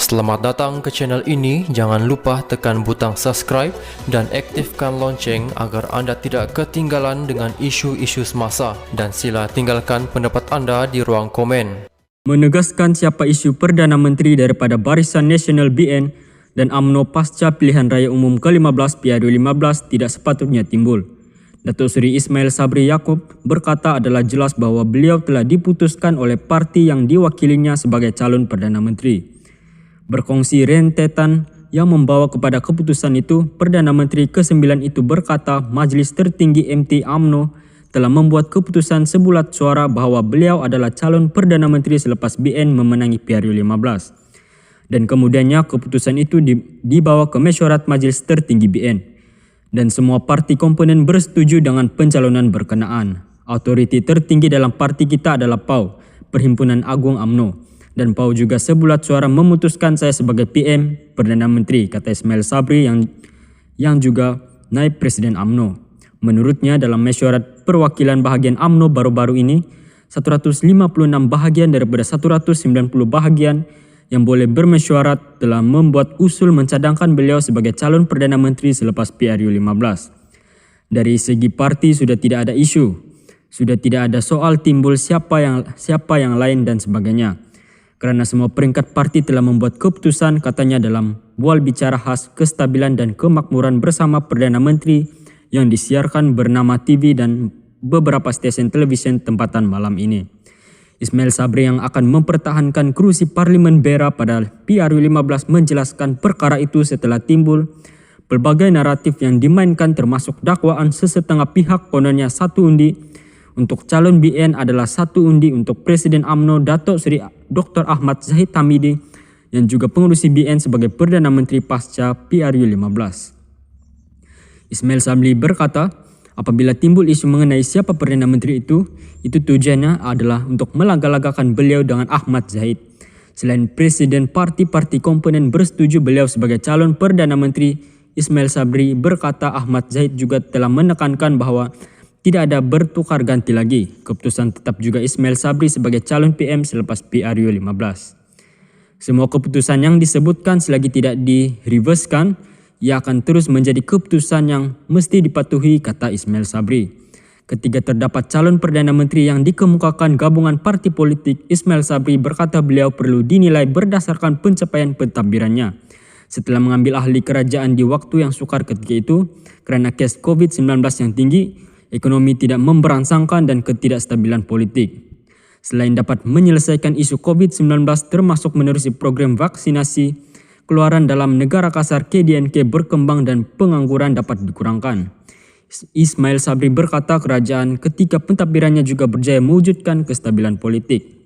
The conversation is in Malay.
Selamat datang ke channel ini. Jangan lupa tekan butang subscribe dan aktifkan lonceng agar anda tidak ketinggalan dengan isu-isu semasa, dan sila tinggalkan pendapat anda di ruang komen. Menegaskan siapa isu Perdana Menteri daripada Barisan Nasional BN dan UMNO pasca pilihan raya umum ke-15 PRU15 tidak sepatutnya timbul. Datuk Seri Ismail Sabri Yaakob berkata adalah jelas bahawa beliau telah diputuskan oleh parti yang diwakilinya sebagai calon Perdana Menteri. Berkongsi rentetan yang membawa kepada keputusan itu, Perdana Menteri ke-9 itu berkata Majlis Tertinggi MT UMNO telah membuat keputusan sebulat suara bahawa beliau adalah calon Perdana Menteri selepas BN memenangi PRU15. Dan kemudiannya keputusan itu dibawa ke mesyuarat Majlis Tertinggi BN. Dan semua parti komponen bersetuju dengan pencalonan berkenaan. Autoriti tertinggi dalam parti kita adalah PAU, Perhimpunan Agung UMNO. Dan PAU juga sebulat suara memutuskan saya sebagai PM Perdana Menteri, kata Ismail Sabri yang juga naib Presiden UMNO. Menurutnya dalam mesyuarat perwakilan bahagian UMNO baru-baru ini, 156 bahagian daripada 190 bahagian yang boleh bermesyuarat telah membuat usul mencadangkan beliau sebagai calon Perdana Menteri selepas PRU15. Dari segi parti sudah tidak ada isu, sudah tidak ada soal timbul siapa yang lain dan sebagainya. Kerana semua peringkat parti telah membuat keputusan, katanya dalam bual bicara khas kestabilan dan kemakmuran bersama Perdana Menteri yang disiarkan bernama TV dan beberapa stesen televisyen tempatan malam ini. Ismail Sabri yang akan mempertahankan kerusi Parlimen Beira pada PRU15 menjelaskan perkara itu setelah timbul pelbagai naratif yang dimainkan termasuk dakwaan sesetengah pihak kononnya 1 undi untuk calon BN adalah 1 undi untuk Presiden UMNO Datuk Seri Dr. Ahmad Zahid Hamidi yang juga pengurusi BN sebagai Perdana Menteri pasca PRU15. Ismail Sabri berkata, apabila timbul isu mengenai siapa Perdana Menteri itu tujuannya adalah untuk melaga-lagakan beliau dengan Ahmad Zahid. Selain Presiden parti-parti komponen bersetuju beliau sebagai calon Perdana Menteri, Ismail Sabri berkata Ahmad Zahid juga telah menekankan bahawa tidak ada bertukar ganti lagi. Keputusan tetap juga Ismail Sabri sebagai calon PM selepas PRU15. Semua keputusan yang disebutkan selagi tidak direverskan, ia akan terus menjadi keputusan yang mesti dipatuhi, kata Ismail Sabri. Ketika terdapat calon Perdana Menteri yang dikemukakan gabungan parti politik, Ismail Sabri berkata beliau perlu dinilai berdasarkan pencapaian pentadbirannya. Setelah mengambil ahli kerajaan di waktu yang sukar ketika itu, kerana kes COVID-19 yang tinggi, ekonomi tidak memberangsangkan dan ketidakstabilan politik. Selain dapat menyelesaikan isu COVID-19 termasuk menerusi program vaksinasi, keluaran dalam negara kasar KDNK berkembang dan pengangguran dapat dikurangkan. Ismail Sabri berkata kerajaan ketika pentadbirannya juga berjaya mewujudkan kestabilan politik.